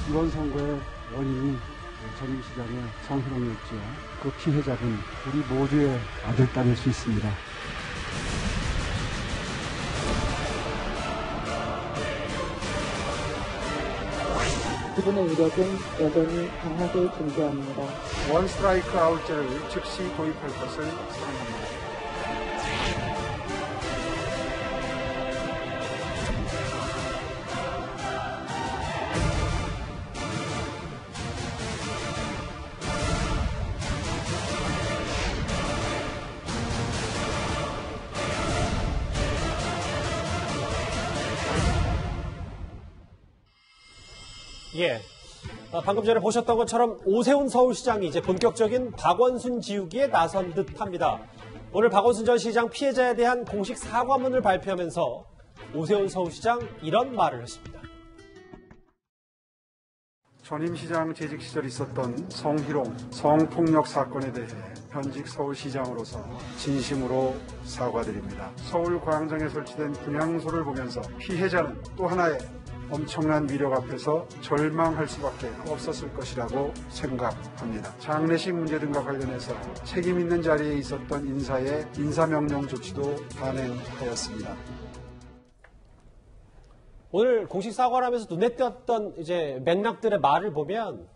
이번 선거의 원인이 전임 시장의 성희롱이었지요. 그 피해자는 우리 모두의 아들, 딸일 수 있습니다. 그분의 위력은 여전히 강하게 존재합니다. 원 스트라이크 아웃제를 즉시 도입할 것을 선언합니다. 예. 방금 전에 보셨던 것처럼 오세훈 서울시장이 이제 본격적인 박원순 지우기에 나선 듯합니다. 오늘 박원순 전 시장 피해자에 대한 공식 사과문을 발표하면서 오세훈 서울시장 이런 말을 했습니다. 전임 시장 재직 시절 있었던 성희롱, 성폭력 사건에 대해 현직 서울시장으로서 진심으로 사과드립니다. 서울광장에 설치된 분향소를 보면서 피해자는 또 하나의 엄청난 위력 앞에서 절망할 수밖에 없었을 것이라고 생각합니다. 장례식 문제 등과 관련해서 책임 있는 자리에 있었던 인사의 인사명령 조치도 단행하였습니다. 오늘 공식 사과를 하면서 눈에 띄었던 이제 맥락들의 말을 보면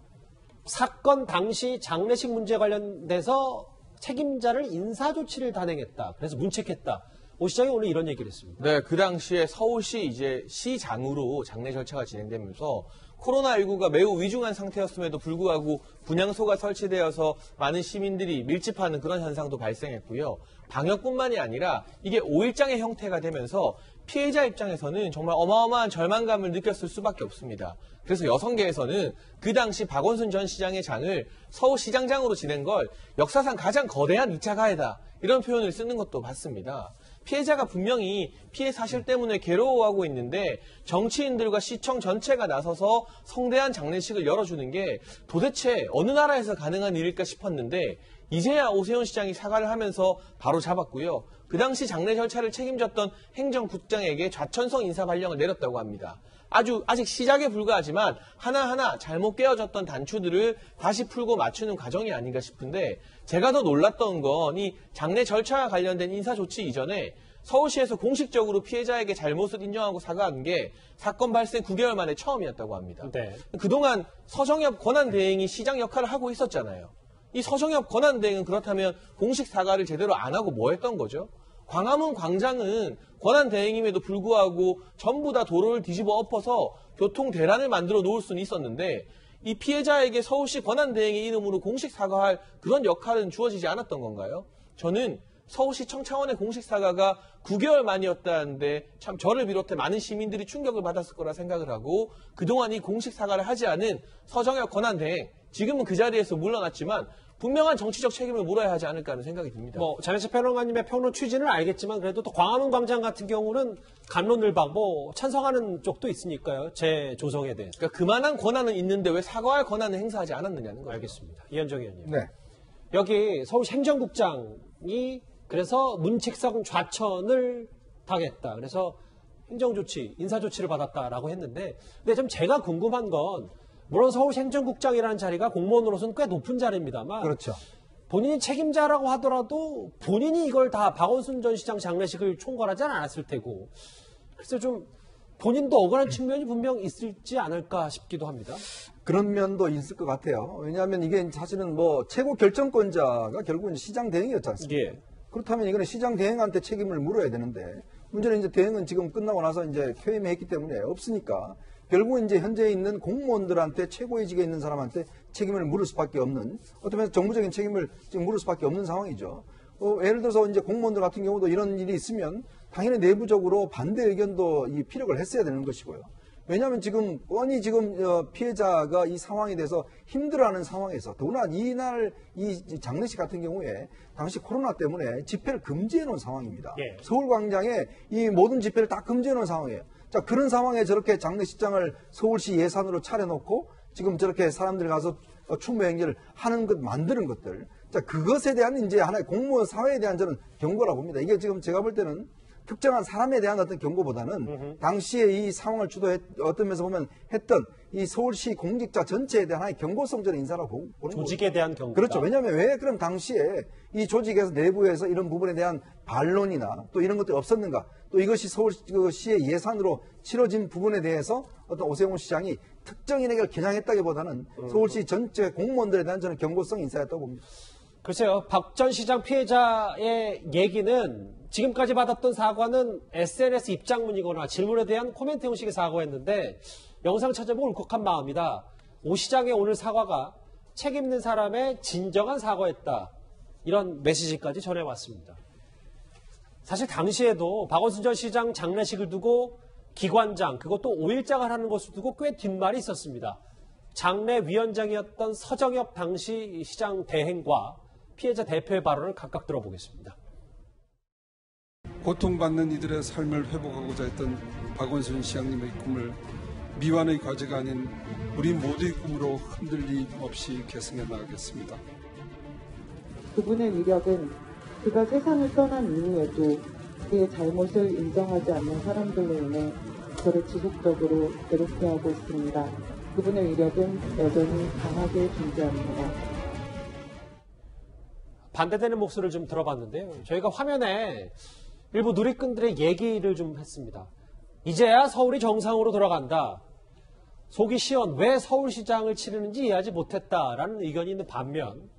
사건 당시 장례식 문제 관련돼서 책임자를 인사 조치를 단행했다. 그래서 문책했다. 오 시장이 오늘 이런 얘기를 했습니다. 네, 그 당시에 서울시 이제 시장으로 장례 절차가 진행되면서 코로나19가 매우 위중한 상태였음에도 불구하고 분향소가 설치되어서 많은 시민들이 밀집하는 그런 현상도 발생했고요. 방역뿐만이 아니라 이게 5일장의 형태가 되면서 피해자 입장에서는 정말 어마어마한 절망감을 느꼈을 수밖에 없습니다. 그래서 여성계에서는 그 당시 박원순 전 시장의 장을 서울시장장으로 지낸 걸 역사상 가장 거대한 2차 가해다. 이런 표현을 쓰는 것도 봤습니다. 피해자가 분명히 피해 사실 때문에 괴로워하고 있는데 정치인들과 시청 전체가 나서서 성대한 장례식을 열어주는 게 도대체 어느 나라에서 가능한 일일까 싶었는데 이제야 오세훈 시장이 사과를 하면서 바로 잡았고요. 그 당시 장례 절차를 책임졌던 행정국장에게 좌천성 인사 발령을 내렸다고 합니다. 아직 시작에 불과하지만 하나하나 잘못 깨어졌던 단추들을 다시 풀고 맞추는 과정이 아닌가 싶은데 제가 더 놀랐던 건 이 장례 절차와 관련된 인사 조치 이전에 서울시에서 공식적으로 피해자에게 잘못을 인정하고 사과한 게 사건 발생 9개월 만에 처음이었다고 합니다. 네. 그동안 서정엽 권한대행이 시장 역할을 하고 있었잖아요. 이 서정엽 권한대행은 그렇다면 공식 사과를 제대로 안 하고 뭐 했던 거죠? 광화문 광장은 권한대행임에도 불구하고 전부 다 도로를 뒤집어 엎어서 교통 대란을 만들어 놓을 수는 있었는데 이 피해자에게 서울시 권한대행의 이름으로 공식 사과할 그런 역할은 주어지지 않았던 건가요? 저는 서울시청 차원의 공식 사과가 9개월 만이었다는데 참 저를 비롯해 많은 시민들이 충격을 받았을 거라 생각을 하고 그동안 이 공식 사과를 하지 않은 서정엽 권한대행 지금은 그 자리에서 물러났지만 분명한 정치적 책임을 물어야 하지 않을까 하는 생각이 듭니다. 장혜철 평론가님의 평론 취지는 알겠지만 그래도 또 광화문 광장 같은 경우는 갑론을박 찬성하는 쪽도 있으니까요. 재조성에 대해서. 그러니까 그만한 권한은 있는데 왜 사과할 권한을 행사하지 않았느냐는 거죠. 알겠습니다. 이현정 의원님. 네. 여기 서울시 행정국장이 그래서 문책성 좌천을 당했다. 그래서 행정조치, 인사조치를 받았다라고 했는데 근데 좀 제가 궁금한 건 물론 서울시 행정국장이라는 자리가 공무원으로서는 꽤 높은 자리입니다만 그렇죠. 본인이 책임자라고 하더라도 본인이 이걸 다 박원순 전 시장 장례식을 총괄하지는 않았을 테고 그래서 좀 본인도 억울한 측면이 분명 있을지 않을까 싶기도 합니다. 그런 면도 있을 것 같아요. 왜냐하면 이게 사실은 최고 결정권자가 결국은 시장 대행이었지 않습니까? 예. 그렇다면 이거는 시장 대행한테 책임을 물어야 되는데 문제는 이제 대행은 지금 끝나고 나서 이제 퇴임했기 때문에 없으니까 결국은 이제 현재 있는 공무원들한테 최고위직에 있는 사람한테 책임을 물을 수밖에 없는 어떤 면에서 정부적인 책임을 지금 물을 수밖에 없는 상황이죠. 예를 들어서 이제 공무원들 같은 경우도 이런 일이 있으면 당연히 내부적으로 반대 의견도 이 피력을 했어야 되는 것이고요. 왜냐하면 지금 뻔히 지금 피해자가 이 상황에 대해서 힘들어하는 상황에서 더구나 이날 이 장례식 같은 경우에 당시 코로나 때문에 집회를 금지해 놓은 상황입니다. 예. 서울광장에 이 모든 집회를 다 금지해 놓은 상황이에요. 자, 그런 상황에 저렇게 장례식장을 서울시 예산으로 차려놓고 지금 저렇게 사람들이 가서 추모 행제를 하는 것, 만드는 것들. 자, 그것에 대한 이제 하나의 공무원 사회에 대한 저는 경고라고 봅니다. 이게 지금 제가 볼 때는 특정한 사람에 대한 어떤 경고보다는 당시에 이 상황을 어떤 면에서 보면 했던 이 서울시 공직자 전체에 대한 하나의 경고성적인 인사라고 보는 거죠. 조직에 대한 경고. 그렇죠. 왜냐하면 왜 그럼 당시에 이 조직에서 내부에서 이런 부분에 대한 반론이나 또 이런 것들이 없었는가? 또 이것이 서울시의 예산으로 치러진 부분에 대해서 어떤 오세훈 시장이 특정인에게 겨냥했다기보다는 서울시 전체 공무원들에 대한 저는 경고성 인사였다고 봅니다. 글쎄요, 박 전 시장 피해자의 얘기는 지금까지 받았던 사과는 SNS 입장문이거나 질문에 대한 코멘트 형식의 사과였는데 영상 찾아보고 울컥한 마음이다. 오 시장의 오늘 사과가 책임있는 사람의 진정한 사과였다. 이런 메시지까지 전해왔습니다. 사실 당시에도 박원순 전 시장 장례식을 두고 기관장, 그것도 5일장을 하는 것을 두고 꽤 뒷말이 있었습니다. 장례위원장이었던 서정엽 당시 시장 대행과 피해자 대표의 발언을 각각 들어보겠습니다. 고통받는 이들의 삶을 회복하고자 했던 박원순 시장님의 꿈을 미완의 과제가 아닌 우리 모두의 꿈으로 흔들림 없이 계승해 나가겠습니다. 그분의 위력은 그가 세상을 떠난 이후에도 그의 잘못을 인정하지 않는 사람들로 인해 저를 지속적으로 괴롭혀하고 있습니다. 그분의 위력은 여전히 강하게 존재합니다. 반대되는 목소리를 좀 들어봤는데요. 저희가 화면에 일부 누리꾼들의 얘기를 좀 했습니다. 이제야 서울이 정상으로 돌아간다. 속이 시원 왜 서울시장을 치르는지 이해하지 못했다라는 의견이 있는 반면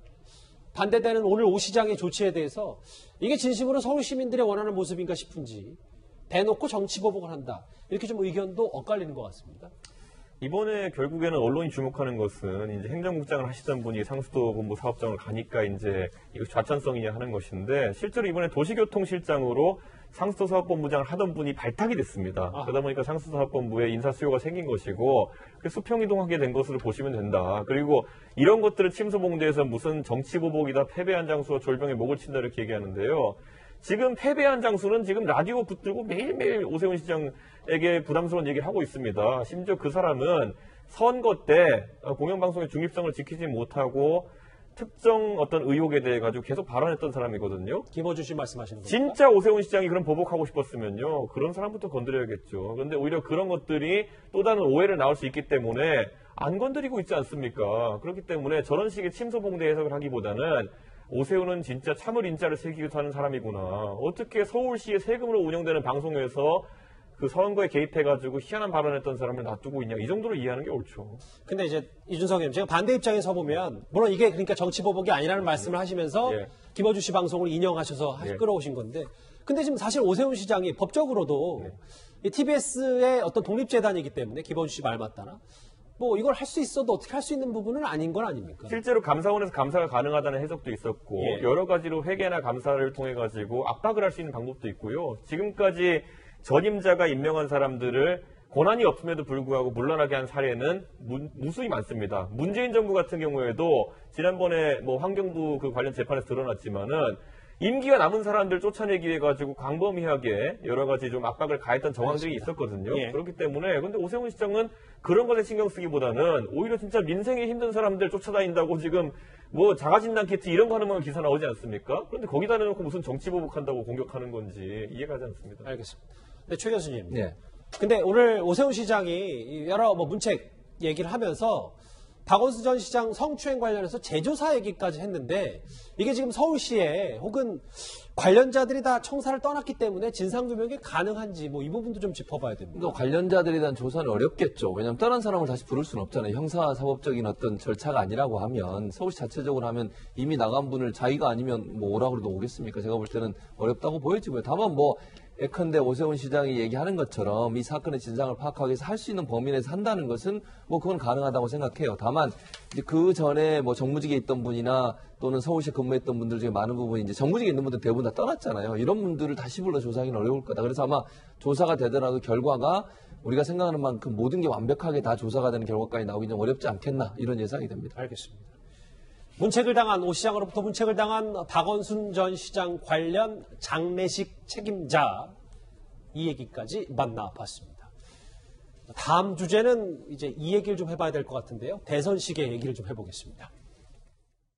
반대되는 오늘 오 시장의 조치에 대해서 이게 진심으로 서울 시민들의 원하는 모습인가 싶은지 대놓고 정치보복을 한다. 이렇게 좀 의견도 엇갈리는 것 같습니다. 이번에 결국에는 언론이 주목하는 것은 이제 행정국장을 하시던 분이 상수도본부 사업장을 가니까 이제 이거 좌천성이냐 하는 것인데 실제로 이번에 도시교통실장으로 상수도 사업본부장을 하던 분이 발탁이 됐습니다. 그러다 보니까 상수도 사업본부에 인사 수요가 생긴 것이고 수평이동하게 된 것으로 보시면 된다. 그리고 이런 것들을 침소봉대에서 무슨 정치보복이다, 패배한 장수와 졸병에 목을 친다 이렇게 얘기하는데요. 지금 패배한 장수는 지금 라디오 붙들고 매일매일 오세훈 시장에게 부담스러운 얘기를 하고 있습니다. 심지어 그 사람은 선거 때 공영방송의 중립성을 지키지 못하고 특정 어떤 의혹에 대해 가지고 계속 발언했던 사람이거든요. 김어준 씨 말씀하시는 겁니까? 진짜 오세훈 시장이 그런 보복하고 싶었으면요. 그런 사람부터 건드려야겠죠. 그런데 오히려 그런 것들이 또 다른 오해를 나올 수 있기 때문에 안 건드리고 있지 않습니까? 그렇기 때문에 저런 식의 침소봉대 해석을 하기보다는 오세훈은 진짜 참을 인자를 새기고 사는 사람이구나. 어떻게 서울시의 세금으로 운영되는 방송에서 그 선거에 개입해가지고 희한한 발언했던 사람을 놔두고 있냐. 이 정도로 이해하는 게 옳죠. 근데 이제 이준석 의원, 제가 반대 입장에 서보면 물론 이게 그러니까 정치보복이 아니라는 말씀을 하시면서 예. 김어준 씨 방송을 인용하셔서 예. 끌어오신 건데 근데 지금 사실 오세훈 시장이 법적으로도 이 TBS의 어떤 독립재단이기 때문에 김어준 씨 말 맞다나 뭐 이걸 할 수 있어도 어떻게 할 수 있는 부분은 아닌 건 아닙니까? 실제로 감사원에서 감사가 가능하다는 해석도 있었고 예. 여러 가지로 회계나 감사를 통해 가지고 압박을 할 수 있는 방법도 있고요. 지금까지 전임자가 임명한 사람들을 권한이 없음에도 불구하고 물러나게 한 사례는 무수히 많습니다. 문재인 정부 같은 경우에도 지난번에 뭐 환경부 그 관련 재판에서 드러났지만은 임기가 남은 사람들 쫓아내기 위해 가지고 광범위하게 여러 가지 좀 압박을 가했던 정황들이 있었거든요. 예. 그렇기 때문에 근데 오세훈 시장은 그런 것에 신경 쓰기보다는 오히려 진짜 민생이 힘든 사람들 쫓아다닌다고 지금 뭐 자가진단 키트 이런 거 하는 건 기사 나오지 않습니까? 그런데 거기다 내놓고 무슨 정치 보복한다고 공격하는 건지 이해가 가지 않습니다. 알겠습니다. 네, 최 교수님. 네. 근데 오늘 오세훈 시장이 여러 뭐 문책 얘기를 하면서 박원순 전 시장 성추행 관련해서 재조사 얘기까지 했는데 이게 지금 서울시에 혹은 관련자들이 다 청사를 떠났기 때문에 진상규명이 가능한지 뭐 이 부분도 좀 짚어봐야 됩니다. 또 관련자들에 대한 조사는 어렵겠죠. 왜냐하면 떠난 사람을 다시 부를 수는 없잖아요. 형사사법적인 어떤 절차가 아니라고 하면 서울시 자체적으로 하면 이미 나간 분을 자기가 아니면 뭐 오라고 해도 오겠습니까? 제가 볼 때는 어렵다고 보여지고요. 다만 뭐 예컨대 오세훈 시장이 얘기하는 것처럼 이 사건의 진상을 파악하기 위해서 할 수 있는 범위 내에서 한다는 것은 뭐 그건 가능하다고 생각해요. 다만 이제 그 전에 뭐 정무직에 있던 분이나 또는 서울시에 근무했던 분들 중에 많은 부분이 이제 정무직에 있는 분들 대부분 다 떠났잖아요. 이런 분들을 다시 불러 조사하기는 어려울 거다. 그래서 아마 조사가 되더라도 결과가 우리가 생각하는 만큼 모든 게 완벽하게 다 조사가 되는 결과까지 나오기 좀 어렵지 않겠나 이런 예상이 됩니다. 알겠습니다. 문책을 당한 오 시장으로부터 문책을 당한 박원순 전 시장 관련 장례식 책임자 이 얘기까지 만나봤습니다. 다음 주제는 이제 이 얘기를 좀 해봐야 될 것 같은데요. 대선식의 얘기를 좀 해보겠습니다.